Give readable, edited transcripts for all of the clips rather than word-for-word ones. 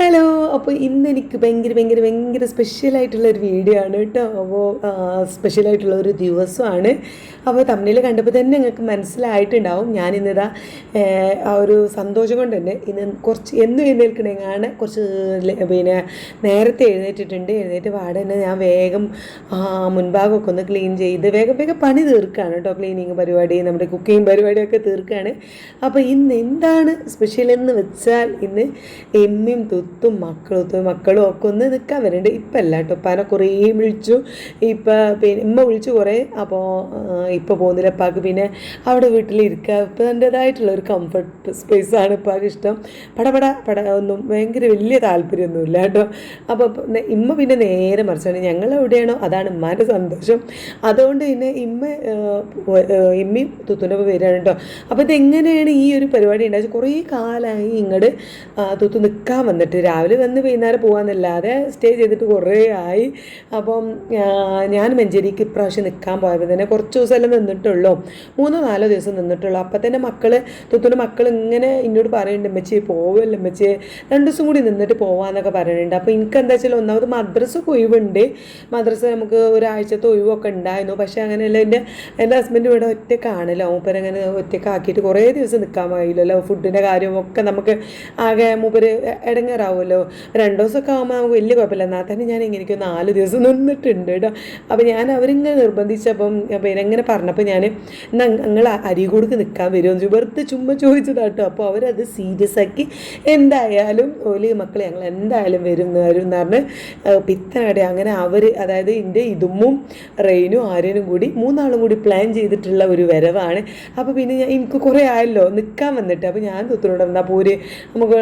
Hello. അപ്പോൾ ഇന്ന് എനിക്ക് ഭയങ്കര സ്പെഷ്യലായിട്ടുള്ളൊരു വീഡിയോ ആണ് കേട്ടോ. അപ്പോൾ സ്പെഷ്യലായിട്ടുള്ളൊരു ദിവസമാണ്. അപ്പോൾ തമ്മിൽ കണ്ടപ്പോൾ തന്നെ നിങ്ങൾക്ക് മനസ്സിലായിട്ടുണ്ടാവും. ഞാനിന്നിതാ ആ ഒരു സന്തോഷം കൊണ്ട് തന്നെ ഇന്ന് കുറച്ച് എന്നും എഴുന്നേൽക്കണേങ്ങാണ് കുറച്ച് പിന്നെ നേരത്തെ എഴുന്നേറ്റ് പാടെ തന്നെ ഞാൻ വേഗം മുൻഭാഗമൊക്കെ ഒന്ന് ക്ലീൻ ചെയ്ത് വേഗം പണി തീർക്കുകയാണ് കേട്ടോ. ക്ലീനിങ് പരിപാടി, നമ്മുടെ കുക്കിംഗ് പരിപാടിയൊക്കെ തീർക്കുകയാണ്. അപ്പോൾ ഇന്ന് എന്താണ് സ്പെഷ്യൽ എന്ന് വെച്ചാൽ, ഇന്ന് എമ്മിയും തുത്തും മക്കളും ഒക്കെ ഒന്ന് നിൽക്കാൻ വരുന്നുണ്ട്. ഇപ്പം അല്ല കേട്ടോ, ഉപ്പാനെ കുറേ വിളിച്ചു. പിന്നെ ഉമ്മ വിളിച്ചു കുറേ. അപ്പോൾ ഇപ്പോൾ പോകുന്നില്ല ഉപ്പാക്ക്. പിന്നെ അവിടെ വീട്ടിലിരിക്കുക ഇപ്പം എൻ്റേതായിട്ടുള്ള ഒരു കംഫർട്ട് സ്പേസാണ് ഉപ്പാക്ക് ഇഷ്ടം. പട ഒന്നും ഭയങ്കര വലിയ താല്പര്യമൊന്നുമില്ല കേട്ടോ. അപ്പോൾ ഇമ്മ പിന്നെ നേരെ മറിച്ചാണ്, ഞങ്ങൾ എവിടെയാണോ അതാണ് ഉമ്മാൻ്റെ സന്തോഷം. അതുകൊണ്ട് പിന്നെ ഇമ്മയും തുത്തുൻ്റെ ഒപ്പം വരികയാണ് കേട്ടോ. അപ്പോൾ ഇതെങ്ങനെയാണ് ഈ ഒരു പരിപാടി ഉണ്ടായത്? കുറേ കാലമായി ഇങ്ങോട്ട് തുത്തു നിൽക്കാൻ വന്നിട്ട്, രാവിലെ വന്ന് വൈകുന്നേരം പോകാമെന്നല്ലാതെ സ്റ്റേ ചെയ്തിട്ട് കുറേ ആയി. അപ്പം ഞാൻ മഞ്ചേരിക്ക് ഇപ്രാവശ്യം നിൽക്കാൻ പോയപ്പോൾ തന്നെ കുറച്ച് ദിവസമെല്ലാം നിന്നിട്ടുള്ളൂ, 3-4 ദിവസം നിന്നിട്ടുള്ളൂ. അപ്പം തന്നെ തുത്തുൻ്റെ മക്കൾ ഇങ്ങനെ എന്നോട് പറയുന്നുണ്ട്, അമ്മച്ചി പോവല്ലോ അമ്മച്ചി 2 ദിവസം കൂടി നിന്നിട്ട് പോവാന്നൊക്കെ പറയുന്നുണ്ട്. അപ്പോൾ എനിക്ക് എന്താ വെച്ചാൽ ഒന്നാമത് മദ്രസക്ക് ഒഴിവുണ്ട്. മദ്രസ നമുക്ക് ഒരാഴ്ചത്തെ ഒഴിവൊക്കെ ഉണ്ടായിരുന്നു. പക്ഷേ അങ്ങനെയല്ല, എൻ്റെ ഹസ്ബൻഡ് ഇവിടെ ഒറ്റക്കാണല്ലോ. മൂപ്പരങ്ങനെ ഒറ്റക്കാക്കിയിട്ട് കുറേ ദിവസം നിൽക്കാൻ കഴിയില്ലല്ലോ. ഫുഡിൻ്റെ കാര്യമൊക്കെ നമുക്ക് ആകെ മൂപ്പര് ഇടങ്ങേറാവുമല്ലോ. 2 ദിവസമൊക്കെ ആകുമ്പോൾ നമുക്ക് വലിയ കുഴപ്പമില്ല. എന്നാൽ തന്നെ ഞാൻ ഇങ്ങനെയൊക്കെ 4 ദിവസം നിന്നിട്ടുണ്ട് കേട്ടോ. അപ്പോൾ ഞാൻ അവരിങ്ങനെ നിർബന്ധിച്ചപ്പം പിന്നെ എങ്ങനെ പറഞ്ഞപ്പോൾ ഞാൻ നിങ്ങൾ അരീക്കോടുക്ക് നിൽക്കാൻ വരുമെന്ന് വെറുതെ ചുമ്മാ ചോദിച്ചതാട്ടോ. അപ്പോൾ അവരത് സീരിയസ് ആക്കി എന്തായാലും മക്കൾ ഞങ്ങൾ എന്തായാലും വരും എന്ന് പറഞ്ഞ് പിത്തനടി അങ്ങനെ അവർ, അതായത് എൻ്റെ ഇതുമ്മും റെയിനും ആര്യനും കൂടി 3 ആളും കൂടി പ്ലാൻ ചെയ്തിട്ടുള്ള ഒരു വരവാണ്. അപ്പോൾ പിന്നെ എനിക്ക് കുറേ ആയല്ലോ നിൽക്കാൻ വന്നിട്ട്. അപ്പോൾ ഞാൻ തുത്തിനോട് എന്നാൽ പോര് നമുക്ക്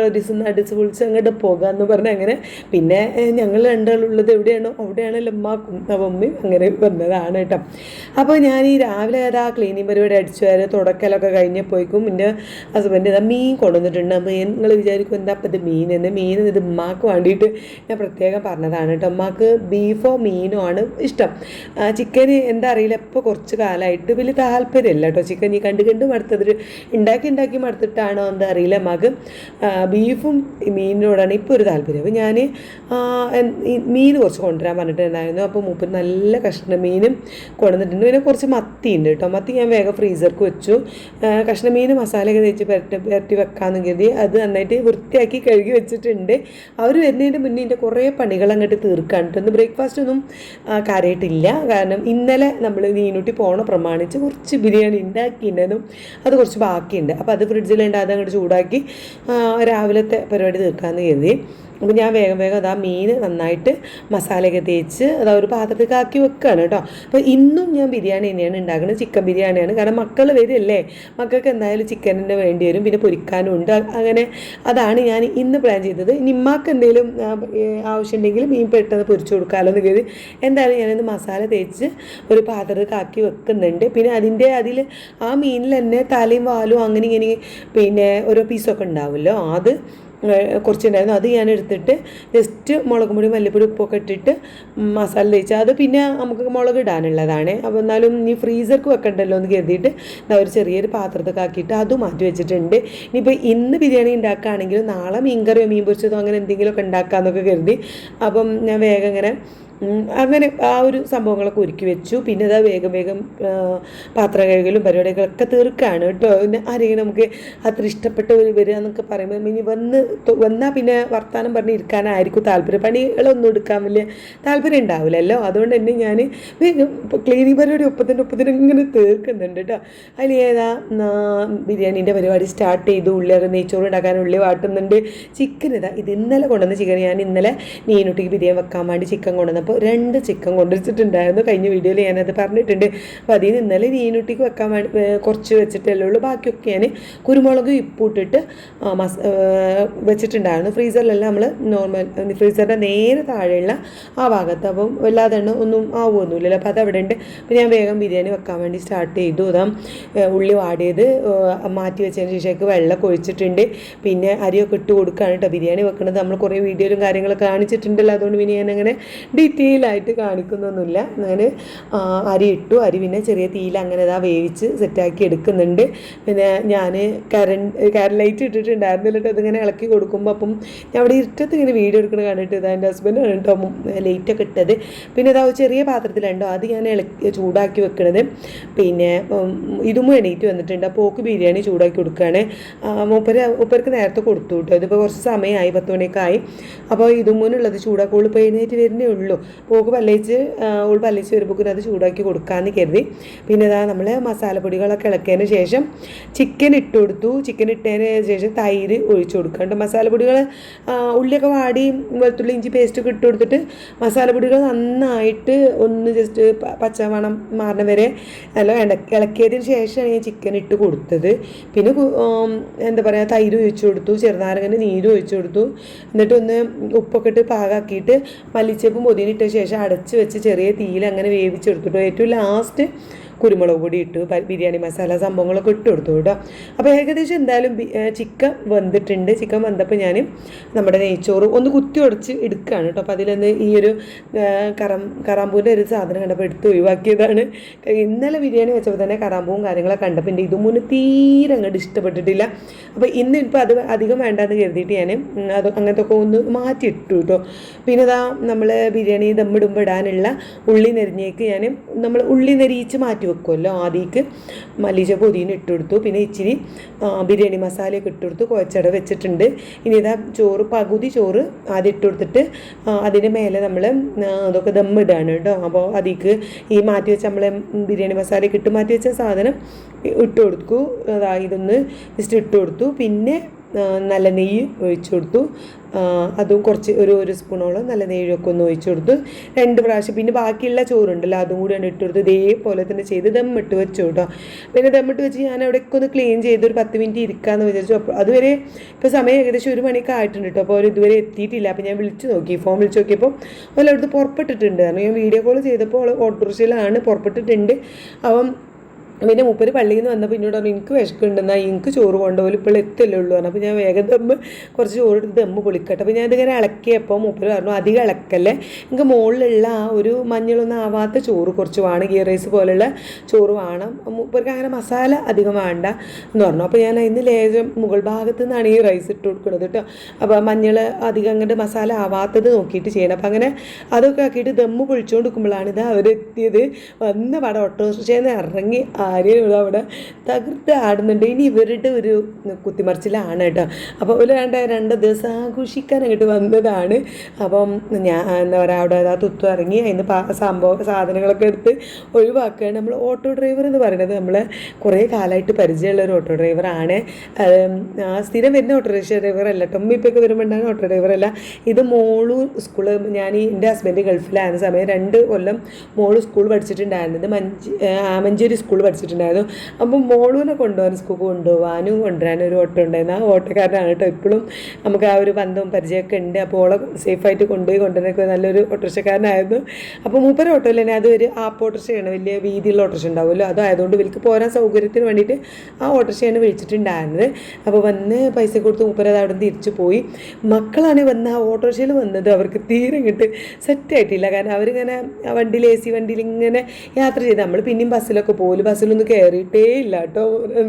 അടിച്ച് വിളിച്ച് അങ്ങോട്ട് പോകാമെന്ന് പറഞ്ഞ് അങ്ങനെ പിന്നെ ഞങ്ങൾ രണ്ടാളുള്ളത് എവിടെയാണോ അവിടെയാണല്ലോ ഉമ്മാക്കും. അപ്പം ഉമ്മയും അങ്ങനെ വന്നതാണ് കേട്ടോ. അപ്പോൾ ഞാൻ ഈ രാവിലെ ക്ലീനിങ് പരിപാടി അടിച്ചു വരെ തുടക്കലൊക്കെ കഴിഞ്ഞപ്പോഴേക്കും എൻ്റെ ഹസ്ബൻഡ് ഇതാ മീൻ കൊണ്ടുവന്നിട്ടുണ്ട്. അപ്പോൾ നിങ്ങൾ വിചാരിക്കും എന്താ അപ്പം ഇത് മീൻ ഇത് ഉമ്മാക്ക് വേണ്ടിയിട്ട് ഞാൻ പ്രത്യേകം പറഞ്ഞതാണ് കേട്ടോ. ഉമ്മാക്ക് ബീഫോ മീനോ ആണ് ഇഷ്ടം. ചിക്കന് എന്താ അറിയില്ല, ഇപ്പോൾ കുറച്ച് കാലമായിട്ട് വലിയ താല്പര്യമില്ല കേട്ടോ. ചിക്കൻ ഈ കണ്ട് മടുത്തത് ഉണ്ടാക്കി മടുത്തിട്ടാണോ എന്താ അറിയില്ല. ഉമ്മാക്ക് ബീഫും മീനിനോടാണ് ഇപ്പോൾ ഒരു താല്പര്യം. അപ്പോൾ ഞാൻ മീൻ കുറച്ച് കൊണ്ടുവരാൻ പറഞ്ഞിട്ടുണ്ടായിരുന്നു. അപ്പോൾ മൂപ്പര് നല്ല കഷ്ണ മീനും കൊണ്ടുവന്നിട്ടുണ്ട്. പിന്നെ കുറച്ച് മത്തി ഉണ്ട് കേട്ടോ. മത്തി ഞാൻ വേഗം ഫ്രീസർക്ക് വെച്ചു. കഷ്ണ മീൻ മസാലയൊക്കെ തേച്ച് പുരട്ടി വെക്കാമെന്ന് കരുതി അത് നന്നായിട്ട് വൃത്തിയാക്കി കഴുകി വെച്ചിട്ടുണ്ട്. അവർ വരുന്നതിൻ്റെ മുന്നേ എൻ്റെ കുറേ പണികൾ അങ്ങോട്ട് തീർക്കാണ്ട്. ഒന്ന് ബ്രേക്ക്ഫാസ്റ്റ് ഒന്നും കാര്യമായിട്ടില്ല. കാരണം ഇന്നലെ നമ്മൾ നീനൂട്ടി പോണ പ്രമാണിച്ച് കുറച്ച് ബിരിയാണി ഉണ്ടാക്കിയിട്ടുണ്ടായിരുന്നു. അത് കുറച്ച് ബാക്കിയുണ്ട്. അപ്പോൾ അത് ഫ്രിഡ്ജിലുണ്ട്. അത് അങ്ങോട്ട് ചൂടാക്കി രാവിലത്തെ പരിപാടി തീർക്കാമെന്ന് കരുതി. അപ്പോൾ ഞാൻ വേഗം അതാ മീൻ നന്നായിട്ട് മസാലയൊക്കെ തേച്ച് അതാ ഒരു പാത്രത്തിൽ ആക്കി വെക്കുകയാണ് കേട്ടോ. അപ്പോൾ ഇന്നും ഞാൻ ബിരിയാണി തന്നെയാണ് ഉണ്ടാക്കുന്നത്, ചിക്കൻ ബിരിയാണിയാണ്. കാരണം മക്കൾ വരില്ലേ, മക്കൾക്ക് എന്തായാലും ചിക്കൻ തന്നെ വേണ്ടി വരും, പിന്നെ പൊരിക്കാനും ഉണ്ട്. അങ്ങനെ അതാണ് ഞാൻ ഇന്ന് പ്ലാൻ ചെയ്തത്. ഇനി ഉമ്മാക്ക് എന്തെങ്കിലും ആവശ്യമുണ്ടെങ്കിൽ മീൻ പെട്ടെന്ന് പൊരിച്ചു കൊടുക്കാമല്ലോ എന്ന് കരുതി എന്തായാലും ഞാനിന്ന് മസാല തേച്ച് ഒരു പാത്രത്തിൽ ആക്കി വെക്കുന്നുണ്ട്. പിന്നെ അതിൽ ആ മീനിൽ തന്നെ തലയും വാലും അങ്ങനെ ഇങ്ങനെ പിന്നെ ഓരോ പീസൊക്കെ ഉണ്ടാവുമല്ലോ, അത് കുറച്ചുണ്ടായിരുന്നു. അത് ഞാൻ എടുത്തിട്ട് ജസ്റ്റ് മുളക് പൊടി മല്ലിപ്പൊടി ഉപ്പൊക്കെ ഇട്ടിട്ട് മസാല തേച്ച് അത് പിന്നെ നമുക്ക് മുളക് ഇടാനുള്ളതാണ്. അപ്പോൾ എന്നാലും ഇനി ഫ്രീസർക്ക് വെക്കണ്ടല്ലോ എന്ന് കരുതിയിട്ട് ഒരു ചെറിയൊരു പാത്രത്തൊക്കെ ആക്കിയിട്ട് അതും മാറ്റി വെച്ചിട്ടുണ്ട്. ഇനിയിപ്പോൾ ഇന്ന് ബിരിയാണി ഉണ്ടാക്കുകയാണെങ്കിലും നാളെ മീൻകറിയോ മീൻ പൊരിച്ചതോ അങ്ങനെ എന്തെങ്കിലുമൊക്കെ ഉണ്ടാക്കാമെന്നൊക്കെ കരുതി. അപ്പം ഞാൻ വേഗം അങ്ങനെ ആ ഒരു സംഭവങ്ങളൊക്കെ ഒരുക്കി വെച്ചു. പിന്നെ ഇതാ വേഗം പാത്രം കഴുകലും പരിപാടികളൊക്കെ തീർക്കുകയാണ് കേട്ടോ. പിന്നെ ആരെങ്കിലും നമുക്ക് അത്ര ഇഷ്ടപ്പെട്ടവർ വരിക എന്നൊക്കെ പറയുമ്പോൾ ഇനി വന്നാൽ പിന്നെ വർത്തമാനം പറഞ്ഞ് ഇരിക്കാനായിരിക്കും താല്പര്യം. പണികളൊന്നും എടുക്കാൻ വലിയ താല്പര്യം ഉണ്ടാവില്ലല്ലോ. അതുകൊണ്ട് തന്നെ ഞാൻ വേഗം ക്ലീനിങ് പരിപാടി ഒപ്പത്തിന് ഇങ്ങനെ തീർക്കുന്നുണ്ട് കേട്ടോ. അതിൽ ബിരിയാണീൻ്റെ പരിപാടി സ്റ്റാർട്ട് ചെയ്തു. ഉള്ളിയൊക്കെ നെയ്ച്ചോറ് ഉണ്ടാക്കാൻ ഉള്ളി വാട്ടുന്നുണ്ട്. ചിക്കൻ ഇത് ഇന്നലെ കൊണ്ടുവന്ന ചിക്കൻ. ഞാൻ ഇന്നലെ നീനൂട്ടിക്ക് ബിരിയാണി വെക്കാൻ വേണ്ടി ചിക്കൻ കൊണ്ടുവന്നു. അപ്പോൾ 2 ചിക്കൻ കൊണ്ടുവച്ചിട്ടുണ്ടായിരുന്നു. കഴിഞ്ഞ വീഡിയോയിൽ ഞാനത് പറഞ്ഞിട്ടുണ്ട്. അപ്പോൾ അതിൽ നിന്ന് ഇന്നലെ നീനൂട്ടിക്ക് വെക്കാൻ വേണ്ടി കുറച്ച് വെച്ചിട്ടല്ലേ ഉള്ളൂ. ബാക്കിയൊക്കെ ഞാൻ കുരുമുളക് ഉപ്പിട്ടിട്ട് വെച്ചിട്ടുണ്ടായിരുന്നു. ഫ്രീസറിലല്ല, നമ്മൾ നോർമൽ ഫ്രീസറിൻ്റെ നേരെ താഴെയുള്ള ആ ഭാഗത്ത്. അപ്പം വല്ലാതെ ഒന്നും ആവുമൊന്നുമില്ലല്ലോ. അപ്പോൾ അതവിടെ ഉണ്ട്. അപ്പോൾ ഞാൻ വേഗം ബിരിയാണി വെക്കാൻ വേണ്ടി സ്റ്റാർട്ട് ചെയ്തു. ഉള്ളി വാടിയത് മാറ്റി വെച്ചതിന് ശേഷം വെള്ളം ഒഴിച്ചിട്ടുണ്ട്. പിന്നെ അരിയൊക്കെ ഇട്ട് കൊടുക്കുകയാണ് കേട്ടോ. ബിരിയാണി വെക്കുന്നത് നമ്മൾ കുറേ വീഡിയോയിലും കാര്യങ്ങളൊക്കെ കാണിച്ചിട്ടുണ്ടല്ലോ. അതുകൊണ്ട് പിന്നെ ഞാനങ്ങനെ ഡീറ്റെയിൽ ആയിട്ട് കാണിക്കുന്നൊന്നുമില്ല. അങ്ങനെ അരി ഇട്ടു. അരി പിന്നെ ചെറിയ തീയിൽ അങ്ങനെ ഇതാ വേവിച്ച് സെറ്റാക്കി എടുക്കുന്നുണ്ട്. പിന്നെ ഞാൻ കരണ്ട് ലൈറ്റ് ഇട്ടിട്ടുണ്ടായിരുന്നില്ല കേട്ടോ. അതിങ്ങനെ ഇളക്കി കൊടുക്കുമ്പോൾ അപ്പം ഞാൻ അവിടെ ഇരുട്ടത്ത് ഇങ്ങനെ വീഡിയോ എടുക്കുന്നത് കണ്ടിട്ട് ഇതാ എൻ്റെ ഹസ്ബൻഡാണ് കേട്ടോ ലൈറ്റൊക്കെ ഇട്ടത്. പിന്നെ ഇതാ ചെറിയ പാത്രത്തിലുണ്ടോ അത് ഞാൻ ചൂടാക്കി വെക്കണത്. പിന്നെ ഇതും എണീറ്റ് വന്നിട്ടുണ്ട്. അപ്പോൾ ഓക്ക് ബിരിയാണി ചൂടാക്കി കൊടുക്കുകയാണ്. മൂപ്പർക്ക് നേരത്തെ കൊടുത്തു കേട്ടോ. ഇതിപ്പോൾ കുറച്ച് സമയമായി, 10 മണിയൊക്കെ ആയി. അപ്പോൾ ഇതുമൂന്നുള്ളത് ചൂടാക്കി ഓൾ ഇപ്പോൾ എഴുന്നേറ്റ് വരുന്നേ ഉള്ളൂ. ഓൾക്ക് ഓൾ പല്ലിച്ച് വരുമ്പോൾ അത് ചൂടാക്കി കൊടുക്കാമെന്ന് കരുതി. പിന്നെ ഇതാ നമ്മൾ മസാലപ്പൊടികളൊക്കെ ഇളക്കിയതിന് ശേഷം ചിക്കൻ ഇട്ട് കൊടുത്തു. ചിക്കൻ ഇട്ടതിന് ശേഷം തൈര് ഒഴിച്ചു കൊടുക്കുന്നുണ്ട്. മസാലപ്പൊടികൾ ഉള്ളിയൊക്കെ വാടി വെളുത്തുള്ളി ഇഞ്ചി പേസ്റ്റൊക്കെ ഇട്ട് കൊടുത്തിട്ട് മസാലപ്പൊടികൾ നന്നായിട്ട് ഒന്ന് ജസ്റ്റ് പച്ചമണം മാറുന്ന വരെ നല്ല ഇളക്കിയതിന് ശേഷമാണ് ഞാൻ ചിക്കൻ ഇട്ട് കൊടുത്തത്. പിന്നെ എന്താ പറയുക, തൈര് ഒഴിച്ചു കൊടുത്തു, ചെറുനാരങ്ങൻ്റെ നീര് ഒഴിച്ചു കൊടുത്തു. എന്നിട്ട് ഒന്ന് ഉപ്പൊക്കെ ഇട്ട് പാകാക്കിയിട്ട് മല്ലിച്ചപ്പും പൊതിനിട്ട ശേഷം അടച്ച് വെച്ച് ചെറിയ തീയിൽ അങ്ങനെ വേവിച്ചെടുത്തിട്ടു. ഏറ്റവും ലാസ്റ്റ് കുരുമുളക് പൊടി ഇട്ടു, ബിരിയാണി മസാല സംഭവങ്ങളൊക്കെ ഇട്ട് കൊടുത്തു കേട്ടോ. അപ്പോൾ ഏകദേശം എന്തായാലും ചിക്കൻ വെന്തിട്ടുണ്ട്. ചിക്കൻ വെന്തപ്പോൾ ഞാൻ നമ്മുടെ നെയ്ച്ചോറ് ഒന്ന് കുത്തി ഉടച്ച് എടുക്കുകയാണ് കേട്ടോ. അപ്പോൾ അതിലൊന്ന് ഈ ഒരു കറാമ്പൂവിൻ്റെ ഒരു സാധനം കണ്ടപ്പോൾ എടുത്ത് ഒഴിവാക്കിയതാണ്. ഇന്നലെ ബിരിയാണി വെച്ചപ്പോൾ തന്നെ കറാമ്പൂവും കാര്യങ്ങളൊക്കെ കണ്ടപ്പോൾ എൻ്റെ ഇതും മുന്നേ തീരെ അങ്ങോട്ട് ഇഷ്ടപ്പെട്ടിട്ടില്ല. അപ്പോൾ ഇന്ന് ഇപ്പോൾ അത് അധികം വേണ്ടെന്ന് കരുതിയിട്ട് ഞാൻ അത് അങ്ങനത്തെ ഒക്കെ ഒന്ന് മാറ്റിയിട്ടു കേട്ടോ. പിന്നെ ഇതാ നമ്മൾ ബിരിയാണി ദമ്മിടുമ്പോൾ ഇടാനുള്ള ഉള്ളി നെരിഞ്ഞേക്ക് നമ്മൾ ഉള്ളി നെരിയിച്ച് മാറ്റി വെക്കുമല്ലോ, ആദ്യക്ക് മല്ലിച്ച പൊതിന് ഇട്ട് കൊടുത്തു. പിന്നെ ഇച്ചിരി ബിരിയാണി മസാലയൊക്കെ ഇട്ട് കൊടുത്തു, കുഴച്ചട വെച്ചിട്ടുണ്ട്. ഇനി ഇതാ പകുതി ചോറ് ആദ്യം ഇട്ട് കൊടുത്തിട്ട് അതിൻ്റെ മേലെ നമ്മൾ അതൊക്കെ ദമ്മിടാണ് കേട്ടോ. അപ്പോൾ അതിക്ക് ഈ മാറ്റി വെച്ച നമ്മൾ ബിരിയാണി മസാലയൊക്കെ ഇട്ട് മാറ്റി വെച്ച സാധനം ഇട്ട് കൊടുക്കൂ. ഇതൊന്ന് ജസ്റ്റ് ഇട്ട് കൊടുത്തു. പിന്നെ നല്ല നെയ്യ് ഒഴിച്ചു കൊടുത്തു. അതും കുറച്ച് ഒരു സ്പൂണോളം നല്ല നെയ്യൊക്കെ ഒന്ന് ഒഴിച്ചു കൊടുത്തു 2 പ്രാവശ്യം. പിന്നെ ബാക്കിയുള്ള ചോറുണ്ടല്ലോ അതും കൂടിയാണ് ഇട്ട് കൊടുത്ത് ഇതേപോലെ തന്നെ ചെയ്ത് ദമ്മിട്ട് വെച്ചു കേട്ടോ. പിന്നെ ദമ്മിട്ട് വെച്ച് ഞാൻ അവിടേക്ക് ഒന്ന് ക്ലീൻ ചെയ്ത് ഒരു 10 മിനിറ്റ് ഇരിക്കാമെന്ന് വിചാരിച്ചു. അപ്പോൾ അതുവരെ ഇപ്പോൾ സമയം ഏകദേശം 1 മണിയൊക്കെ ആയിട്ടുണ്ട് കേട്ടോ. അപ്പോൾ അവർ ഇതുവരെ എത്തിയിട്ടില്ല. അപ്പോൾ ഞാൻ ഫോൺ വിളിച്ച് നോക്കിയപ്പോൾ അവരടുത്ത് പുറപ്പെട്ടിട്ടുണ്ട്. കാരണം ഞാൻ വീഡിയോ കോൾ ചെയ്തപ്പോൾ ഓട്ടോറിക്ഷയിലാണ് പുറപ്പെട്ടിട്ടുണ്ട്. അപ്പം പിന്നെ മൂപ്പര് പള്ളിയിൽ നിന്ന് വന്നപ്പോൾ എന്നോട് പറഞ്ഞു എനിക്ക് വിശക്കുണ്ടെന്നാൽ എനിക്ക് ചോറ് കൊണ്ടുപോലും ഇപ്പോൾ എത്തല്ലേ ഉള്ളൂ പറഞ്ഞു. അപ്പോൾ ഞാൻ വേഗം കുറച്ച് ചോറ് എടുത്ത് ദമ്മ് പൊളിക്കട്ടെ. അപ്പോൾ ഞാനിതിങ്ങനെ ഇളക്കിയപ്പോൾ മൂപ്പര് പറഞ്ഞു അധികം ഇളക്കല്ലേ, എനിക്ക് മുകളിലുള്ള ആ ഒരു മഞ്ഞളൊന്നും ആവാത്ത ചോറ് കുറച്ച് വേണം, ഗീ റൈസ് പോലുള്ള ചോറ് വേണം, മൂപ്പർക്ക് അങ്ങനെ മസാല അധികം വേണ്ട എന്ന് പറഞ്ഞു. അപ്പോൾ ഞാൻ അതിന് ലേശം മുകൾ ഭാഗത്തു നിന്നാണ് ഈ റൈസ് ഇട്ട് കൊടുക്കുന്നത് കേട്ടോ. അപ്പോൾ മഞ്ഞൾ അധികം അങ്ങോട്ട് മസാല ആവാത്തത് നോക്കിയിട്ട് ചെയ്യണം. അപ്പോൾ അങ്ങനെ അതൊക്കെ ആക്കിയിട്ട് ദമ്മ് പൊളിച്ചുകൊണ്ട് നിൽക്കുമ്പോഴാണ് ഇത് അവരെത്തിയത്. വന്ന് പടം ഓട്ടോറിക്ഷയിൽ നിന്ന് ഇറങ്ങി ആരെയും അവിടെ തകർത്ത് ആടുന്നുണ്ട്. ഇനി ഇവരുടെ ഒരു കുത്തിമറിച്ചിലാണ് കേട്ടോ. അപ്പോൾ ഒരു 2 ദിവസം ആഘോഷിക്കാൻ അങ്ങോട്ട് വന്നതാണ്. അപ്പം ഞാൻ എന്താ പറയുക അവിടെ തുത്തു ഇറങ്ങി അതിന് സാധനങ്ങളൊക്കെ എടുത്ത് ഒഴിവാക്കുകയാണ്. നമ്മൾ ഓട്ടോ ഡ്രൈവർ എന്ന് പറയുന്നത് നമ്മൾ കുറേ കാലമായിട്ട് പരിചയമുള്ള ഒരു ഓട്ടോ ഡ്രൈവറാണ്. സ്ഥിരം വരുന്ന ഓട്ടോറിക്ഷ ഡ്രൈവറല്ല കേട്ടോ. ഉമ്മിപ്പൊക്കെ വരുമ്പോൾ ഉണ്ടാകുന്ന ഓട്ടോ ഡ്രൈവറല്ല. ഇത് മോളു സ്കൂള് എൻ്റെ ഹസ്ബൻഡ് ഗൾഫിലായിരുന്ന സമയം 2 കൊല്ലം മോള് സ്കൂൾ പഠിച്ചിട്ടുണ്ടായിരുന്നത് മഞ്ചേരി സ്കൂൾ പഠിച്ചിട്ടുണ്ടായിരുന്നു. അപ്പം മോളൂനെ സ്കൂൾക്ക് കൊണ്ടുപോകാനും കൊണ്ടുവരാനും ഒരു ഓട്ടോ ഉണ്ടായിരുന്നു. ആ ഓട്ടോക്കാരനാണ് കേട്ടോ. ഇപ്പോഴും നമുക്ക് ആ ഒരു ബന്ധവും പരിചയമൊക്കെ ഉണ്ട്. അപ്പോൾ ഓളെ സേഫായിട്ട് കൊണ്ടുവരാനൊക്കെ നല്ലൊരു ഓട്ടോറിക്ഷക്കാരനായിരുന്നു. അപ്പോൾ മൂപ്പര ഓട്ടോയിൽ തന്നെ അതൊരു ആപ്പ് ഓട്ടോറിക്ഷയാണ്, വലിയ വീതിയുള്ള ഓട്ടോറിക്ഷ ഉണ്ടാവുമല്ലോ. അതായതുകൊണ്ട് ഇവർക്ക് പോരാൻ സൗകര്യത്തിന് വേണ്ടിയിട്ട് ആ ഓട്ടോറിക്ഷയാണ് വിളിച്ചിട്ടുണ്ടായിരുന്നത്. അപ്പോൾ വന്ന് പൈസ കൊടുത്ത് മൂപ്പര അത് അവിടെ തിരിച്ചു പോയി. മക്കളാണ് വന്ന് ആ ഓട്ടോറിക്ഷയിൽ വന്നത്. അവർക്ക് തീരെ ഇങ്ങോട്ട് സെറ്റായിട്ടില്ല. കാരണം അവരിങ്ങനെ വണ്ടിയിൽ AC വണ്ടിയിൽ ഇങ്ങനെ യാത്ര ചെയ്ത് നമ്മൾ പിന്നെയും ബസ്സിലൊക്കെ പോലും ബസ്സിലൊന്നും കയറിയിട്ടേ ഇല്ല കേട്ടോ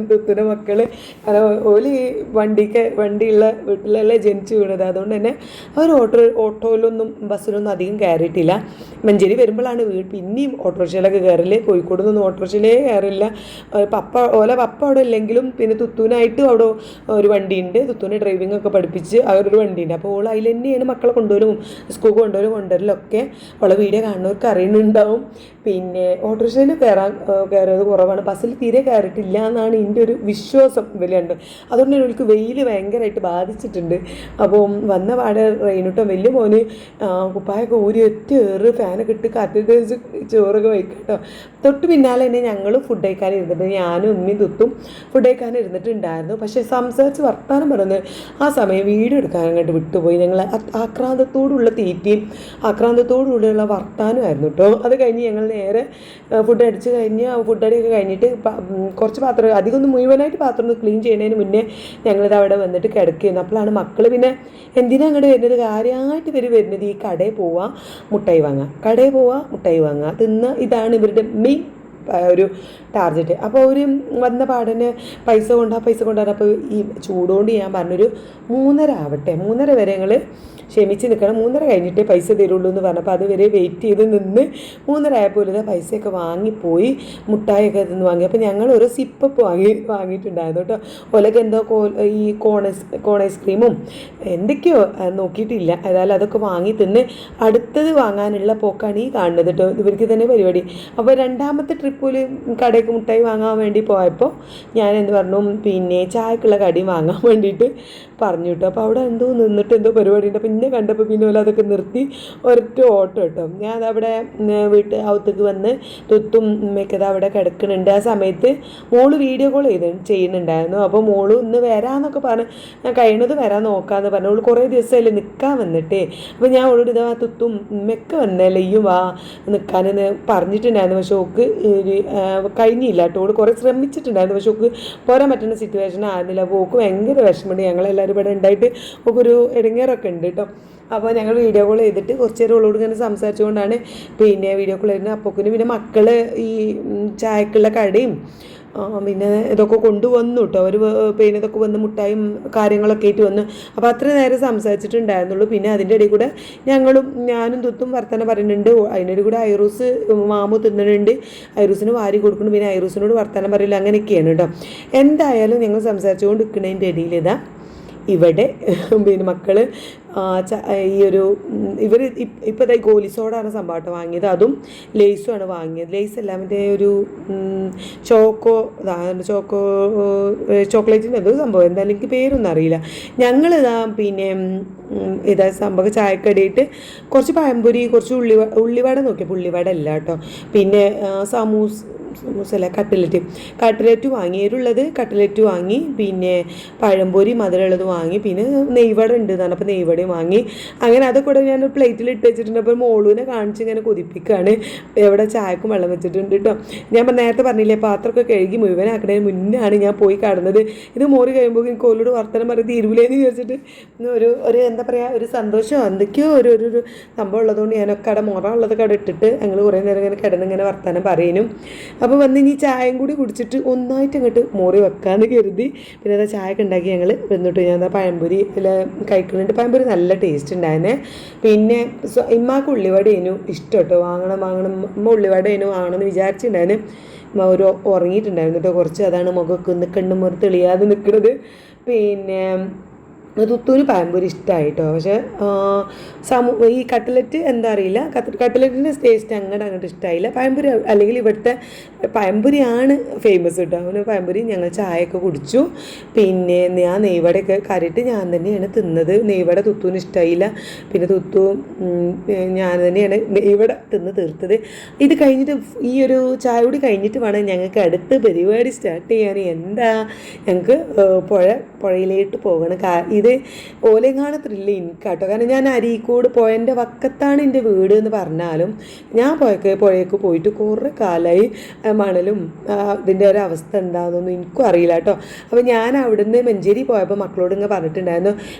തുത്തുൻ്റെ മക്കൾ. കാരണം ഓല് വണ്ടിയുള്ള വീട്ടിലല്ലേ ജനിച്ചു വീണത്. അതുകൊണ്ട് തന്നെ അവർ ഓട്ടോയിലൊന്നും ബസ്സിലൊന്നും അധികം കയറിയിട്ടില്ല. മഞ്ചേരി വരുമ്പോഴാണ് പിന്നെയും ഓട്ടോറിക്ഷയിലൊക്കെ കയറില്ല. കോഴിക്കോട് നിന്നൊന്നും ഓട്ടോറിക്ഷയിലേ കയറില്ല. പപ്പ അവിടെ ഇല്ലെങ്കിലും പിന്നെ തുത്തൂനായിട്ട് അവിടെ ഒരു വണ്ടിയുണ്ട്. തുത്തൂനെ ഡ്രൈവിംഗ് ഒക്കെ പഠിപ്പിച്ച് അവരൊരു വണ്ടിയുണ്ട്. അപ്പോൾ ഓൾ അതിൽ തന്നെയാണ് മക്കളെ കൊണ്ടുവരും സ്കൂൾ കൊണ്ടുവരലൊക്കെ. അവളെ വീഡിയോ കാണുന്നവർക്ക് അറിയുന്നുണ്ടാവും. പിന്നെ ഓട്ടോറിക്ഷയിൽ കയറിയത് കുറവാണ്, ബസ്സിൽ തീരെ കയറിയിട്ടില്ല എന്നാണ് എൻ്റെ ഒരു വിശ്വാസം വിലയുണ്ട്. അതുകൊണ്ട് തന്നെ എനിക്ക് വെയിൽ ഭയങ്കരമായിട്ട് ബാധിച്ചിട്ടുണ്ട്. അപ്പോൾ വന്ന പാടെ റെയിനിട്ടോ വലിയ മോന് കുപ്പായൊക്കെ ഊരി ഒറ്റേറ് ഫാനൊക്കെ ഇട്ട് കാറ്റിട്ട് ചോറൊക്കെ വയ്ക്കാം കേട്ടോ. തൊട്ട് പിന്നാലെ തന്നെ ഞങ്ങൾ ഫുഡ് കഴിക്കാൻ ഇരുന്നിട്ട് ഞാനും ഉമ്മയും തുത്തും ഫുഡ് കഴിക്കാൻ ഇരുന്നിട്ടുണ്ടായിരുന്നു. പക്ഷേ സംസാരിച്ച് വർത്താനം പറയുന്നത് ആ സമയം വീഡിയോ എടുക്കാൻ അങ്ങോട്ട് വിട്ടുപോയി. ഞങ്ങൾ ആക്രാന്തത്തോടുള്ള തീറ്റയും ആക്രാന്തത്തോടുകൂടിയുള്ള വർത്താനമായിരുന്നു കേട്ടോ. അത് കഴിഞ്ഞ് ഞങ്ങൾ നേരെ ഫുഡ് അടിച്ച് കഴിഞ്ഞ് ഫുഡ് അടിയൊക്കെ കഴിഞ്ഞിട്ട് കുറച്ച് പാത്രം അധികമൊന്നും മുഴുവനായിട്ട് പാത്രം ഒന്ന് ക്ലീൻ ചെയ്യുന്നതിന് മുന്നേ ഞങ്ങളിത് അവിടെ വന്നിട്ട് കിടക്കുകയായിരുന്നു. അപ്പോഴാണ് മക്കൾ പിന്നെ എന്തിനാ അങ്ങോട്ട് വരുന്നത്, കാര്യമായിട്ട് വരുന്നത് ഈ കടയിൽ പോവാം മുട്ടായി വാങ്ങാം. കടയിൽ പോവുക, മുട്ടായി വാങ്ങുക, തിന്നുക, ഇതാണ് ഇവരുടെ മെയിൻ ഒരു ടാർഗറ്റ്. അപ്പോൾ ഒരു വന്ന പാടിന് പൈസ കൊണ്ടുവരാം. അപ്പോൾ ഈ ചൂടുകൊണ്ട് ഞാൻ പറഞ്ഞൊരു 3:30 ആവട്ടെ, 3:30 വരെ ഞങ്ങൾ ക്ഷമിച്ച് നിൽക്കണം, 3:30 കഴിഞ്ഞിട്ടേ പൈസ തരുള്ളൂ എന്ന് പറഞ്ഞപ്പോൾ അതുവരെ വെയിറ്റ് ചെയ്ത് നിന്ന് 3:30 ആയപ്പോൾ ഇതാ പൈസയൊക്കെ വാങ്ങിപ്പോയി, മുട്ടായൊക്കെ നിന്ന് വാങ്ങി. അപ്പോൾ ഞങ്ങൾ ഒരു സിപ്പപ്പ് വാങ്ങിയിട്ടുണ്ടായിരുന്നു കേട്ടോ. ഓലൊക്കെ എന്തോ ഈ കോൺ ഐസ്ക്രീമും എന്തൊക്കെയോ നോക്കിയിട്ടില്ല. ഏതായാലും അതൊക്കെ വാങ്ങി തിന്ന് അടുത്തത് വാങ്ങാനുള്ള പോക്കാണ് ഈ കാണുന്നത് കേട്ടോ. ഇവർക്ക് തന്നെ പരിപാടി. അപ്പോൾ രണ്ടാമത്തെ ട്രിപ്പിൽ കടയ്ക്ക് മുട്ടായി വാങ്ങാൻ വേണ്ടി പോയപ്പോൾ ഞാൻ എന്ത് പറഞ്ഞു, പിന്നെ ചായക്കുള്ള കടി വാങ്ങാൻ വേണ്ടിയിട്ട് പറഞ്ഞു കേട്ടോ. അപ്പോൾ അവിടെ എന്തോ നിന്നിട്ട് എന്തോ പരിപാടി ഉണ്ട്. അപ്പോൾ ഇന്നെ കണ്ടപ്പോൾ പിന്നെ പോലെ അതൊക്കെ നിർത്തി ഒരൊറ്റ ഓട്ടം കേട്ടോ. ഞാൻ അതവിടെ അകത്തേക്ക് വന്ന് തുത്തും ഉമ്മയ്ക്കത് അവിടെ കിടക്കുന്നുണ്ട്. ആ സമയത്ത് മോള് വീഡിയോ കോൾ ചെയ്യുന്നുണ്ടായിരുന്നു. അപ്പോൾ മോള് ഇന്ന് വരാമെന്നൊക്കെ പറഞ്ഞ് ഞാൻ കഴിയുന്നത് വരാൻ നോക്കാമെന്ന് പറഞ്ഞു. അവൾ കുറേ ദിവസമല്ലേ നിൽക്കാൻ വന്നിട്ടേ. അപ്പോൾ ഞാൻ അവളോട് ഇതാ തുത്തും ഉമ്മയൊക്കെ വന്നല്ലേ ഇയ്യും വാ നിൽക്കാനെന്ന് പറഞ്ഞിട്ടുണ്ടായിരുന്നു. പക്ഷെ ഓക്ക് കഴിഞ്ഞില്ല കേട്ടോ. അവൾ കുറേ ശ്രമിച്ചിട്ടുണ്ടായിരുന്നു. പക്ഷെ ഓക്ക് പോരാൻ പറ്റുന്ന സിറ്റുവേഷൻ ആയിരുന്നില്ല. അപ്പോൾ ഓക്ക് ഭയങ്കര വിഷമമുണ്ട്. ഞങ്ങളെല്ലാവരും ഇവിടെ ഉണ്ടായിട്ട് ഒക്കെ ഒരു ഇടങ്ങേറൊക്കെ ഉണ്ട് കേട്ടോ. അപ്പോൾ ഞങ്ങൾ വീഡിയോ കോൾ ചെയ്തിട്ട് കുറച്ച് നേരം ഉള്ളോട് ഇങ്ങനെ സംസാരിച്ചുകൊണ്ടാണ് പിന്നെ വീഡിയോ കോൾ ചെയ്യുന്നത്. അപ്പോക്കിന് പിന്നെ മക്കൾ ഈ ചായക്കുള്ള കടയും പിന്നെ ഇതൊക്കെ കൊണ്ടുവന്നു കേട്ടോ. അവർ പിന്നെ ഇതൊക്കെ വന്ന് മുട്ടായും കാര്യങ്ങളൊക്കെ ആയിട്ട് വന്നു. അപ്പോൾ അത്ര നേരം സംസാരിച്ചിട്ടുണ്ടായിരുന്നുള്ളൂ. പിന്നെ അതിൻ്റെ ഇടയിൽ കൂടെ ഞാനും തുത്തും വർത്തമാനം പറയുന്നുണ്ട്. അതിൻ്റെ ഇടയിൽ കൂടെ ഐറൂസ് മാമു തിന്നുന്നുണ്ട്, ഐറൂസിന് വാരി കൊടുക്കുന്നു, പിന്നെ ഐറൂസിനോട് വർത്തമാനം പറയില്ല, അങ്ങനെയൊക്കെയാണ് കേട്ടോ. എന്തായാലും ഞങ്ങൾ സംസാരിച്ചുകൊണ്ട് നിൽക്കുന്നതിൻ്റെ ഇടയിൽ ഇതാ ഇവിടെ പിന്നെ മക്കൾ ഈ ഒരു ഇവർ ഇപ്പോൾ ഈ ഗോലിസോടാണ് സംഭവം വാങ്ങിയത്. അതും ലേസുമാണ് വാങ്ങിയത്. ലേസ് എല്ലാം മറ്റേ ഒരു ചോക്ലേറ്റിൻ്റെ എന്തോ സംഭവം, എന്തായാലും എനിക്ക് പേരൊന്നും അറിയില്ല. ഞങ്ങളിതാ പിന്നെ ഇതാ സംഭവം ചായക്കടിയിട്ട് കുറച്ച് പഴംപൊരി, കുറച്ച് ഉള്ളിവട നോക്കിയപ്പോൾ ഉള്ളിവട അല്ല കേട്ടോ. പിന്നെ സമൂസല്ല കട്ട്ലറ്റ് വാങ്ങി, എരുള്ളത് കട്ട്ലറ്റ് വാങ്ങി, പിന്നെ പഴംപൊരി മധുരമുള്ളത് വാങ്ങി, പിന്നെ നെയ്വട ഉണ്ട് എന്നാണ്. അപ്പോൾ നെയ്വടയും വാങ്ങി. അങ്ങനെ അതൊക്കെ കൂടെ ഞാൻ പ്ലേറ്റിൽ ഇട്ട് വെച്ചിട്ടുണ്ട്. അപ്പോൾ മോളൂനെ കാണിച്ച് ഇങ്ങനെ കൊതിപ്പിക്കുകയാണ്. എവിടെ ചായക്കും വെള്ളം വെച്ചിട്ടുണ്ട് കേട്ടോ. ഞാൻ നേരത്തെ പറഞ്ഞില്ലേ പാത്രമൊക്കെ കഴുകി മുഴുവനാക്കണതിന് മുന്നാണ് ഞാൻ പോയി കാണുന്നത്. ഇത് മോറി കഴിയുമ്പോൾ എനിക്ക് ഓലോട് വർത്തമാനം പറഞ്ഞ് തീരുവില്ലേന്ന് വിചാരിച്ചിട്ട് ഒരു എന്താ പറയുക, ഒരു സന്തോഷം എന്തൊക്കെയോ ഒരു സംഭവം ഉള്ളതുകൊണ്ട് ഞാനൊക്കെ അവിടെ ഉള്ളതൊക്കെ അവിടെ ഇട്ടിട്ട് ഞങ്ങൾ കുറേ നേരം ഇങ്ങനെ കിടന്നിങ്ങനെ വർത്തമാനം പറയുന്നു. അപ്പോൾ വന്ന് ഇനി ചായയും കൂടി കുടിച്ചിട്ട് ഒന്നായിട്ട് അങ്ങോട്ട് മോറി വെക്കാമെന്ന് കരുതി. പിന്നെ അതാ ചായയൊക്കെ ഉണ്ടാക്കി ഞങ്ങൾ വന്നിട്ട് ഞാൻ പഴംപൊരി കഴിക്കുന്നുണ്ട്. പഴംപൊരി നല്ല ടേസ്റ്റ് ഉണ്ടായിരുന്നേ. പിന്നെ ഇമ്മാക്ക് ഉള്ളിവടേനു ഇഷ്ടം കേട്ടോ. വാങ്ങണം ഉമ്മ ഉള്ളിവടേനു വാങ്ങണമെന്ന് വിചാരിച്ചിട്ടുണ്ടായിരുന്നു. ഒരു ഉറങ്ങിയിട്ടുണ്ടായിരുന്നു കേട്ടോ കുറച്ച്. അതാണ് മുഖമൊക്കെ കണ്ണും മുറി തെളിയാതെ നിൽക്കുന്നത്. പിന്നെ തുത്തൂന് പഴംപൊരി ഇഷ്ടമായിട്ടോ. പക്ഷേ ഈ കട്ട്ലറ്റ് എന്താ അറിയില്ല, കട്ട്ലറ്റിൻ്റെ ടേസ്റ്റ് അങ്ങോട്ട് ഇഷ്ടമായില്ല. പഴംപൊരി അല്ലെങ്കിൽ ഇവിടുത്തെ പഴംപൊരിയാണ് ഫേമസ് കേട്ടോ. അവന് പഴംപൊരി ഞങ്ങൾ ചായയൊക്കെ കുടിച്ചു. പിന്നെ ഞാൻ നെയ്വടയൊക്കെ കറിയിട്ട് ഞാൻ തന്നെയാണ് തിന്നത്. നെയ്വട തുത്തൂന് ഇഷ്ടമായില്ല. പിന്നെ തുത്തു ഞാൻ തന്നെയാണ് നെയ്വട തിന്ന് തീർത്തത്. ഇത് കഴിഞ്ഞിട്ട് ഈ ഒരു ചായ കൂടി കഴിഞ്ഞിട്ട് വേണം ഞങ്ങൾക്ക് അടുത്ത പരിപാടി സ്റ്റാർട്ട് ചെയ്യാൻ. എന്താ ഞങ്ങൾക്ക് പുഴയിലേക്ക് പോകണം. ഇത് ഓലങ്ങാണത്തില്ല എനിക്കാട്ടോ. കാരണം ഞാൻ അരീക്കോട് പോയതിൻ്റെ വക്കത്താണ് എൻ്റെ വീട് എന്ന് പറഞ്ഞാലും ഞാൻ പുഴയ്ക്ക് പോയിട്ട് കുറേ കാലമായി. മണലും ഇതിൻ്റെ ഒരു അവസ്ഥ എന്താണെന്നൊന്നും എനിക്കും അറിയില്ല കേട്ടോ. അപ്പോൾ ഞാൻ അവിടുന്ന് മഞ്ചേരി പോയപ്പോൾ മക്കളോട് ഇങ്ങനെ പറഞ്ഞിട്ടുണ്ടായിരുന്നു,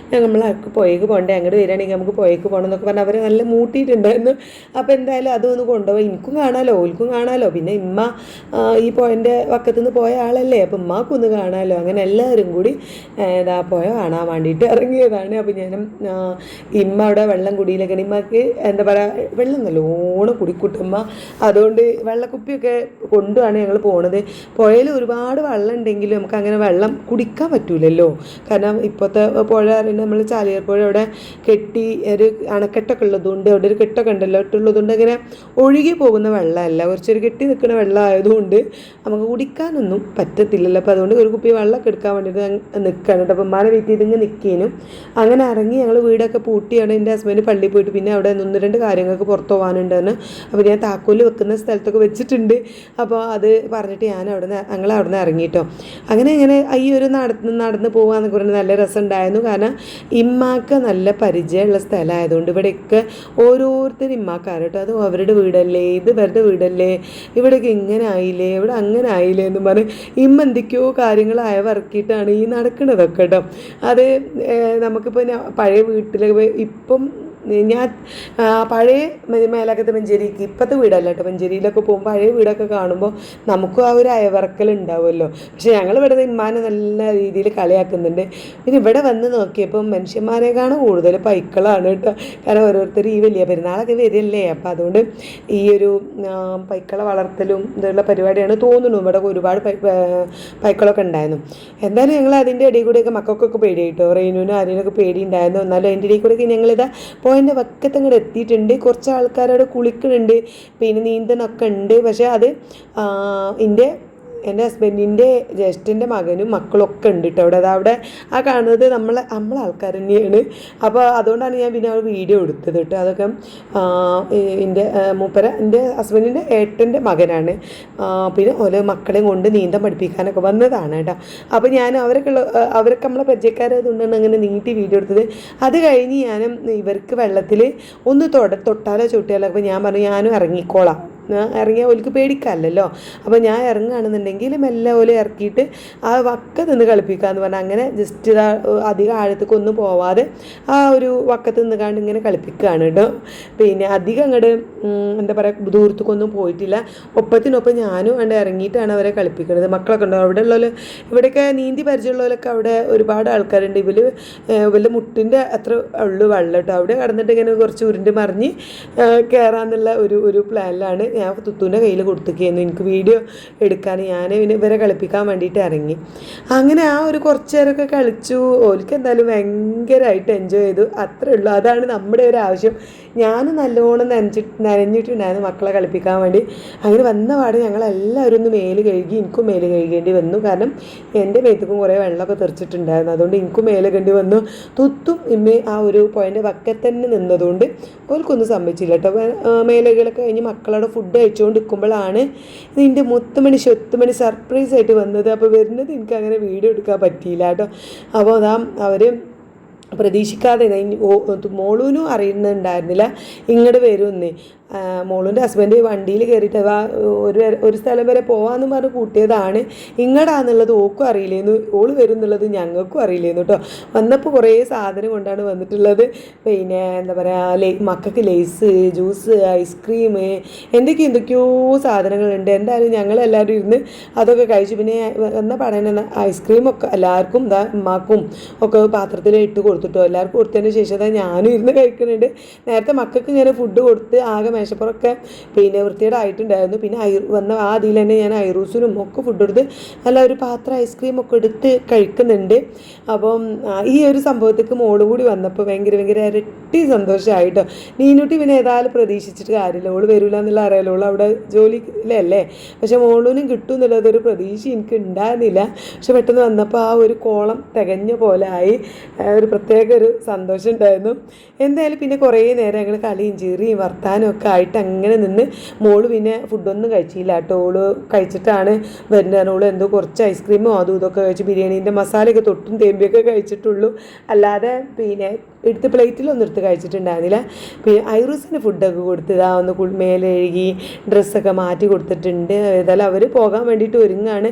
നമ്മൾ പുഴയ്ക്ക് പോകണ്ടേ, അങ്ങോട്ട് വരികയാണെങ്കിൽ നമുക്ക് പുഴയ്ക്ക് പോകണം എന്നൊക്കെ പറഞ്ഞാൽ അവർ നല്ല മൂട്ടിയിട്ടുണ്ടായിരുന്നു. അപ്പോൾ എന്തായാലും അതൊന്ന് കൊണ്ടുപോയി എനിക്കും കാണാമല്ലോ ഓൽക്കും കാണാമല്ലോ. പിന്നെ ഇമ്മ ഈ പുഴൻ്റെ വക്കത്തുനിന്ന് പോയ ആളല്ലേ, അപ്പോൾ ഉമ്മാക്കൊന്ന് കാണാമല്ലോ. അങ്ങനെ എല്ലാവരും കൂടി പുഴ കാണാൻ വേണ്ടിയിട്ട് ഇറങ്ങിയതാണ്. അപ്പോൾ ഞാനും ഇമ്മ അവിടെ വെള്ളം കുടിയിലൊക്കെ ഇമ്മക്ക് എന്താ പറയുക, വെള്ളം നല്ലോണം കുടിക്കൂട്ടുമ്മ. അതുകൊണ്ട് വെള്ളക്കുപ്പിയൊക്കെ കൊണ്ടുമാണ് ഞങ്ങൾ പോണത്. പുഴയിൽ ഒരുപാട് വെള്ളം ഉണ്ടെങ്കിലും നമുക്ക് അങ്ങനെ വെള്ളം കുടിക്കാൻ പറ്റൂലല്ലോ. കാരണം ഇപ്പോഴത്തെ പുഴ പറയുന്നത് നമ്മൾ ചാലിയാർ പുഴ അവിടെ കെട്ടി ഒരു അണക്കെട്ടൊക്കെ ഉള്ളതുകൊണ്ട് അവിടെ ഒരു കെട്ടൊക്കെ ഉണ്ടല്ലോ, ഇട്ടുള്ളതുകൊണ്ട് അങ്ങനെ ഒഴുകി പോകുന്ന വെള്ളമല്ല, കുറച്ചൊരു കെട്ടി നിൽക്കുന്ന വെള്ളം ആയതുകൊണ്ട് നമുക്ക് കുടിക്കാനൊന്നും പറ്റത്തില്ലല്ലോ. അപ്പോൾ അതുകൊണ്ട് ഒരു കുപ്പി വെള്ളമൊക്കെ എടുക്കാൻ വേണ്ടിയിട്ട് നിൽക്കുകയാണ് കേട്ടോ. അപ്പം ഉമ്മാനെ വെയിറ്റ് ചെയ്ത് ഇങ്ങനെ നിൽക്കുകയും അങ്ങനെ ഇറങ്ങി ഞങ്ങൾ വീടൊക്കെ പൂട്ടിയാണ്. എൻ്റെ ഹസ്ബൻഡ് പള്ളിയിൽ പോയിട്ട് പിന്നെ അവിടെ 1-2 കാര്യങ്ങൾക്ക് പുറത്ത് പോകാനുണ്ടെന്ന്. അപ്പോൾ ഞാൻ താക്കോല് വെക്കുന്ന സ്ഥലത്തൊക്കെ വെച്ചിട്ടുണ്ട്. അപ്പോൾ അത് പറഞ്ഞിട്ട് ഞങ്ങൾ അവിടെ നിന്ന് ഇറങ്ങിയിട്ടോ. അങ്ങനെ ഈ ഒരു നടന്ന് പോകാമെന്നൊക്കെ പറഞ്ഞാൽ നല്ല രസമുണ്ടായിരുന്നു. കാരണം ഇമ്മാക്ക് നല്ല പരിചയമുള്ള സ്ഥലമായതുകൊണ്ട് ഇവിടെയൊക്കെ ഓരോരുത്തരും ഇമ്മാക്കാർ കേട്ടോ. അത് അവരുടെ വീടല്ലേ, ഇത് ഇവരുടെ വീടല്ലേ, ഇവിടെയൊക്കെ ഇങ്ങനെ ആയില്ലേ, ഇവിടെ അങ്ങനെ ആയില്ലേ എന്നും പറഞ്ഞ് ഇമ്മ എന്തൊക്കെയോ കാര്യങ്ങളായ വർക്കിയിട്ടാണ് ഈ നടക്കുന്നതൊക്കെ കേട്ടോ. അത് നമുക്കിപ്പോൾ പഴയ വീട്ടിലൊക്കെ ഇപ്പം ഞാൻ പഴയ മേലാക്കത്തെ മഞ്ചേരിക്ക് ഇപ്പോഴത്തെ വീടല്ല കേട്ടോ, മഞ്ചേരിയിലൊക്കെ പോകുമ്പോൾ പഴയ വീടൊക്കെ കാണുമ്പോൾ നമുക്കും ആ ഒരു അയവർക്കൽ ഉണ്ടാവുമല്ലോ. പക്ഷെ ഞങ്ങൾ ഇവിടെ ഇമ്മാനെ നല്ല രീതിയിൽ കളിയാക്കുന്നുണ്ട്. പിന്നെ ഇവിടെ വന്ന് നോക്കിയപ്പോൾ മനുഷ്യന്മാരെക്കാണ് കൂടുതൽ പൈക്കളാണ് കേട്ടോ. കാരണം ഓരോരുത്തർ ഈ വലിയ പെരുന്നാളൊക്കെ വരില്ലേ, അപ്പോൾ അതുകൊണ്ട് ഈ ഒരു പൈക്കളെ വളർത്തലും ഇതുള്ള പരിപാടിയാണ് തോന്നുന്നു. ഇവിടെ ഒരുപാട് പൈക്കളൊക്കെ ഉണ്ടായിരുന്നു. എന്തായാലും ഞങ്ങൾ അതിൻ്റെ ഇടയിൽ കൂടെയൊക്കെ മക്കൾക്കൊക്കെ പേടിയായിട്ടോ, റെയിനുവിനും ആര്യനൊക്കെ പേടി ഉണ്ടായിരുന്നു. എന്നാലും അതിൻ്റെ ഇടയിൽ കൂടെയൊക്കെ ഞങ്ങളിതാ പോയിൻ്റെ വക്കത്ത് അങ്ങോട്ട് എത്തിയിട്ടുണ്ട്. കുറച്ച് ആൾക്കാരവിടെ കുളിക്കുന്നുണ്ട്, പിന്നെ നീന്തണമൊക്കെ ഉണ്ട്. പക്ഷേ അത് എൻ്റെ ഹസ്ബൻഡിൻ്റെ ജ്യേഷ്ഠൻ്റെ മകനും മക്കളൊക്കെ ഉണ്ട് കേട്ടോ അവിടെ. അതവിടെ ആ കാണുന്നത് നമ്മളെ ആൾക്കാർ തന്നെയാണ്. അപ്പോൾ അതുകൊണ്ടാണ് ഞാൻ പിന്നെ അവിടെ വീഡിയോ എടുത്തത് കേട്ടോ. അതൊക്കെ എൻ്റെ എൻ്റെ ഹസ്ബൻഡിൻ്റെ ഏട്ടൻ്റെ മകനാണ്. പിന്നെ ഓരോ മക്കളെയും കൊണ്ട് നീന്തം പഠിപ്പിക്കാനൊക്കെ വന്നതാണ് കേട്ടോ. അപ്പോൾ ഞാൻ അവരൊക്കെ നമ്മളെ പരിചയക്കാരായതുകൊണ്ടാണ് അങ്ങനെ നീട്ടി വീഡിയോ എടുത്തത്. അത് കഴിഞ്ഞ് ഞാൻ ഇവർക്ക് വെള്ളത്തിൽ ഒന്ന് തൊട്ടാലോ ചവിട്ടിയാലോ, അപ്പോൾ ഞാൻ പറഞ്ഞു ഞാനും ഇറങ്ങിക്കോളാം, ഇറങ്ങിയാൽ ഓൽക്ക് പേടിക്കാമല്ലോ. അപ്പോൾ ഞാൻ ഇറങ്ങുകയാണെന്നുണ്ടെങ്കിൽ മെല്ലെ ഓല് ഇറക്കിയിട്ട് ആ വക്കത്ത് നിന്ന് കളിപ്പിക്കാമെന്ന് പറഞ്ഞാൽ അങ്ങനെ ജസ്റ്റ് അധികം ആഴത്തേക്ക് ഒന്നും പോവാതെ ആ ഒരു വക്കത്ത് നിന്ന് കണ്ട് ഇങ്ങനെ കളിപ്പിക്കുകയാണ് കേട്ടോ. പിന്നെ അധികം അങ്ങോട്ട് എന്താ പറയുക ദൂരത്തേക്കൊന്നും പോയിട്ടില്ല. ഒപ്പത്തിനൊപ്പം ഞാനും കണ്ട് ഇറങ്ങിയിട്ടാണ് അവരെ കളിപ്പിക്കുന്നത്. മക്കളൊക്കെ ഉണ്ടോ അവിടെ ഉള്ളവർ, ഇവിടെയൊക്കെ നീന്തി പരിചയമുള്ളവരൊക്കെ അവിടെ ഒരുപാട് ആൾക്കാരുണ്ട്. ഇവര് മുട്ടിൻ്റെ അത്ര ഉള്ളു വെള്ളം കേട്ടോ. അവിടെ കടന്നിട്ട് ഇങ്ങനെ കുറച്ച് ഉരുണ്ട് മറിഞ്ഞ് കയറാമെന്നുള്ള ഒരു പ്ലാനിലാണ്. ഞാൻ തുത്തുവിൻ്റെ കയ്യിൽ കൊടുത്തിരിക്കുന്നു എനിക്ക് വീഡിയോ എടുക്കാൻ. ഞാൻ പിന്നെ ഇവരെ കളിപ്പിക്കാൻ വേണ്ടിയിട്ട് ഇറങ്ങി. അങ്ങനെ ആ ഒരു കുറച്ച് നേരമൊക്കെ കളിച്ചു. ഓൽക്ക് എന്തായാലും ഭയങ്കരമായിട്ട് എൻജോയ് ചെയ്തു, അത്രേ ഉള്ളൂ. അതാണ് നമ്മുടെ ഒരു ആവശ്യം. ഞാൻ നല്ലോണം നനഞ്ഞിട്ടുണ്ടായിരുന്നു മക്കളെ കളിപ്പിക്കാൻ വേണ്ടി. അങ്ങനെ വന്ന പാട് ഞങ്ങളെല്ലാവരും ഒന്ന് മേല് കഴുകി, എനിക്കും മേല് കഴുകേണ്ടി വന്നു. കാരണം എൻ്റെ മേത്തേക്കും കുറേ വെള്ളമൊക്കെ തെറിച്ചിട്ടുണ്ടായിരുന്നു. അതുകൊണ്ട് എനിക്കും മേല് കഴുകേണ്ടി വന്നു. തുത്തും ഇമ്മ ആ ഒരു പോയിൻ്റെ വക്കത്ത് തന്നെ നിന്നതുകൊണ്ട് ഓൽക്കൊന്നും സംഭവിച്ചില്ല കേട്ടോ. മേലുകളൊക്കെ കഴിഞ്ഞ് മക്കളോട് ഫുഡ് കഴിച്ചുകൊണ്ട് നിൽക്കുമ്പോഴാണ് ഇതിൻ്റെ ശൊത്തുമണി സർപ്രൈസ് ആയിട്ട് വന്നത്. അപ്പോൾ വരുന്നത് എനിക്ക് അങ്ങനെ വീഡിയോ എടുക്കാൻ പറ്റിയില്ല കേട്ടോ. അപ്പോൾ അതാ അവർ പ്രതീക്ഷിക്കാതെ മോളൂനും അറിയുന്നുണ്ടായിരുന്നില്ല ഇങ്ങോട്ട് വരുമെന്ന്. മോളുൻ്റെ ഹസ്ബൻഡ് വണ്ടിയിൽ കയറിയിട്ട് ഒരു സ്ഥലം വരെ പോകാമെന്ന് പറഞ്ഞ് കൂട്ടിയതാണ്. ഇങ്ങടാന്നുള്ളത് ഓക്കും അറിയില്ലേന്നു, ഓള് വരും എന്നുള്ളത് ഞങ്ങൾക്കും അറിയില്ലേന്നു കേട്ടോ. വന്നപ്പോൾ കുറേ സാധനം കൊണ്ടാണ് വന്നിട്ടുള്ളത്. പിന്നെ എന്താ പറയുക, മക്കൾക്ക് ലേസ്, ജ്യൂസ്, ഐസ്ക്രീം, എന്തൊക്കെയോ സാധനങ്ങളുണ്ട്. എന്തായാലും ഞങ്ങളെല്ലാവരും ഇരുന്ന് അതൊക്കെ കഴിച്ചു. പിന്നെ എന്ന പറയുന്ന ഐസ്ക്രീമൊക്കെ എല്ലാവർക്കും ഉമ്മാക്കും ഒക്കെ പാത്രത്തിൽ ഇട്ട് കൊടുത്തിട്ടോ. എല്ലാവർക്കും കൊടുത്തതിന് ശേഷം ഞാനും ഇരുന്ന് കഴിക്കുന്നുണ്ട്. നേരത്തെ മക്കൾക്ക് ഇങ്ങനെ ഫുഡ് കൊടുത്ത് ആകെ മേശപ്പുറമൊക്കെ പിന്നെ വൃത്തികേടായിട്ടുണ്ടായിരുന്നു. പിന്നെ വന്ന ആ അതിൽ തന്നെ ഞാൻ ഐറൂസിനും ഒക്കെ ഫുഡ് എടുത്ത് നല്ല ഒരു പാത്രം ഐസ്ക്രീമൊക്കെ എടുത്ത് കഴിക്കുന്നുണ്ട്. അപ്പം ഈ ഒരു സംഭവത്തേക്ക് മോള് കൂടി വന്നപ്പോൾ ഭയങ്കര ഇരട്ടി സന്തോഷമായിട്ടോ. നീനൂട്ടി പിന്നെ ഏതായാലും പ്രതീക്ഷിച്ചിട്ട് കാര്യമില്ല, ഓള് വരില്ല എന്നുള്ള അറിയാലോ, ഓൾ അവിടെ ജോലിയിലല്ലേ. പക്ഷെ മോളൂനും കിട്ടും എന്നുള്ളതൊരു പ്രതീക്ഷ എനിക്ക് ഉണ്ടായിരുന്നില്ല. പക്ഷെ പെട്ടെന്ന് വന്നപ്പോൾ ആ ഒരു കോളം തികഞ്ഞ പോലെ ആയി. ഒരു പ്രത്യേക ഒരു സന്തോഷം ഉണ്ടായിരുന്നു. എന്തായാലും പിന്നെ കുറേ നേരം ഞങ്ങൾ കളിയും ചിറിയും വർത്താനും ഒക്കെ ആയിട്ട് അങ്ങനെ നിന്ന്. മോള് പിന്നെ ഫുഡൊന്നും കഴിച്ചില്ല കേട്ടോ. ഓള് കഴിച്ചിട്ടാണ് വരുന്നത്. ഓള് എന്തോ കുറച്ച് ഐസ്ക്രീമോ അതും ഇതൊക്കെ കഴിച്ച് ബിരിയാണീൻ്റെ മസാലയൊക്കെ തൊട്ടും തേമ്പിയൊക്കെ കഴിച്ചിട്ടുള്ളൂ. അല്ലാതെ പിന്നെ എടുത്ത് പ്ലേറ്റിലൊന്നും എടുത്ത് കഴിച്ചിട്ടുണ്ടായിരുന്നില്ല. പിന്നെ ഐറൂസിന് ഫുഡൊക്കെ കൊടുത്തതാ ഒന്ന് മേലെഴുകി ഡ്രസ്സൊക്കെ മാറ്റി കൊടുത്തിട്ടുണ്ട്. ഏതായാലും അവർ പോകാൻ വേണ്ടിയിട്ട് ഒരുങ്ങാണ്.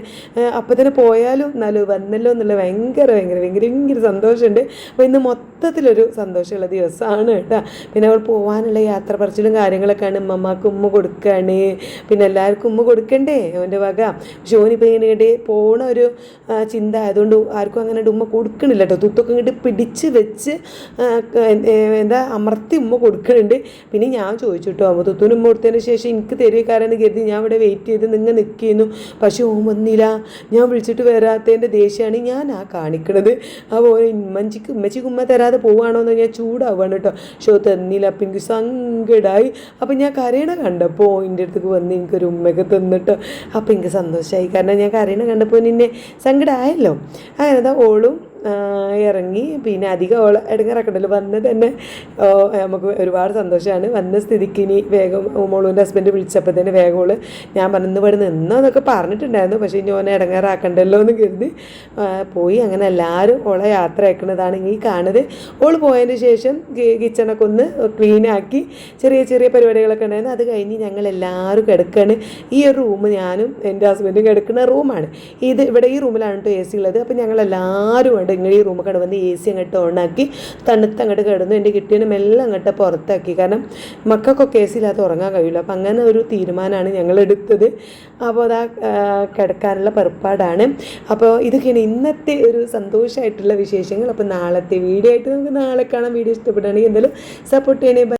അപ്പം തന്നെ പോയാലും എന്നാലും വന്നല്ലോ എന്നുള്ള ഭയങ്കര സന്തോഷമുണ്ട്. അപ്പോൾ ഇന്ന് മൊത്തത്തിലൊരു സന്തോഷമുള്ള ദിവസമാണ് കേട്ടോ. പിന്നെ അവൾ പോകാനുള്ള യാത്ര പറച്ചിലും കാര്യങ്ങളൊക്കെയാണ്. ഉമ്മമാർക്ക് ഉമ്മ കൊടുക്കുകയാണ്, പിന്നെ എല്ലാവർക്കും ഉമ്മ കൊടുക്കണ്ടേ അവൻ്റെ വക. പക്ഷെ ഓനിപ്പോൾ ഇങ്ങനെ പോണ ഒരു ചിന്ത ആയതുകൊണ്ട് ആർക്കും അങ്ങനെ ഉമ്മ കൊടുക്കണില്ല കേട്ടോ. തുത്തൊക്കെ ഇങ്ങോട്ട് പിടിച്ച് വെച്ച് അമർത്തി ഉമ്മ കൊടുക്കുന്നുണ്ട്. പിന്നെ ഞാൻ ചോദിച്ചു കേട്ടോ, തുത്തുന് ഉമ്മ കൊടുത്തതിന് ശേഷം എനിക്ക് തരുവക്കാരെന്ന് കരുതി ഞാൻ ഇവിടെ വെയിറ്റ് ചെയ്ത് നിങ്ങൾ നിൽക്കുന്നു. പക്ഷെ ഓൻ വന്നില്ല. ഞാൻ വിളിച്ചിട്ട് വരാത്തതിൻ്റെ ദേഷ്യമാണ് ഞാൻ കാണിക്കണത്. അപ്പോൾ ഉമ്മച്ചിക്ക് ഉമ്മ തരാതെ പോവുകയാണോ എന്ന് ഞാൻ ചൂടാവുകയാണ് കേട്ടോ. തന്നില്ല. അപ്പം എനിക്ക് സങ്കടമായി. അപ്പം ഞാൻ കരയണ കണ്ടപ്പോൾ എൻ്റെ അടുത്തേക്ക് വന്ന് എനിക്കൊരു ഉമ്മയൊക്കെ തന്നിട്ടോ. അപ്പം എനിക്ക് സന്തോഷമായി. കാരണം ഞാൻ കരയണ കണ്ടപ്പോൾ നിന്നെ സങ്കടമായല്ലോ. അങ്ങനെ ഓളും ഇറങ്ങി. പിന്നെ അധികം ഓളെ ഇടങ്ങാറാക്കണ്ടല്ലോ. വന്നത് തന്നെ നമുക്ക് ഒരുപാട് സന്തോഷമാണ്. വന്ന സ്ഥിതിക്ക് ഇനി വേഗം മോളൂൻ്റെ ഹസ്ബൻഡ് വിളിച്ചപ്പോൾ തന്നെ വേഗം ഓള് ഞാൻ പറഞ്ഞു ഇവിടെ നിന്നോ എന്നൊക്കെ പറഞ്ഞിട്ടുണ്ടായിരുന്നു. പക്ഷേ ഇനി ഓനെ ഇടങ്ങാറാക്കണ്ടല്ലോ എന്ന് കരുതി പോയി. അങ്ങനെ എല്ലാവരും ഓളെ യാത്ര അയക്കുന്നതാണ് ഈ കാണുന്നത്. ഓള് പോയതിന് ശേഷം കിച്ചണൊക്കെ ഒന്ന് ക്ലീനാക്കി ചെറിയ പരിപാടികളൊക്കെ ഉണ്ടായിരുന്നു. അത് കഴിഞ്ഞ് ഞങ്ങളെല്ലാവരും കിടക്കുകയാണ്. ഈ ഒരു റൂം ഞാനും എൻ്റെ ഹസ്ബൻഡും കിടക്കുന്ന റൂമാണ് ഇത്. ഇവിടെ ഈ റൂമിലാണ് കേട്ടോ AC ഉള്ളത്. അപ്പോൾ ഞങ്ങളെല്ലാവരും ഉണ്ട് ഇങ്ങനെ ഈ റൂമൊക്കെ വന്ന് AC അങ്ങോട്ട് ഓണാക്കി തണുത്ത് അങ്ങോട്ട് കിടന്നു. എൻ്റെ കിട്ടിയനും എല്ലാം അങ്ങോട്ട് പുറത്താക്കി. കാരണം മക്കൾക്കൊക്കെ AC ഇല്ലാതെ ഉറങ്ങാൻ കഴിയില്ല. അപ്പം അങ്ങനെ ഒരു തീരുമാനമാണ് ഞങ്ങൾ എടുത്തത്. അപ്പോൾ അതാ കിടക്കാനുള്ള പുറപ്പാടാണ്. അപ്പോൾ ഇതൊക്കെയാണ് ഇന്നത്തെ ഒരു സന്തോഷമായിട്ടുള്ള വിശേഷങ്ങൾ. അപ്പോൾ നാളത്തെ വീഡിയോ ആയിട്ട് നമുക്ക് നാളെ കാണാം. വീഡിയോ ഇഷ്ടപ്പെടുകയാണെങ്കിൽ എന്തായാലും സപ്പോർട്ട് ചെയ്യണേ.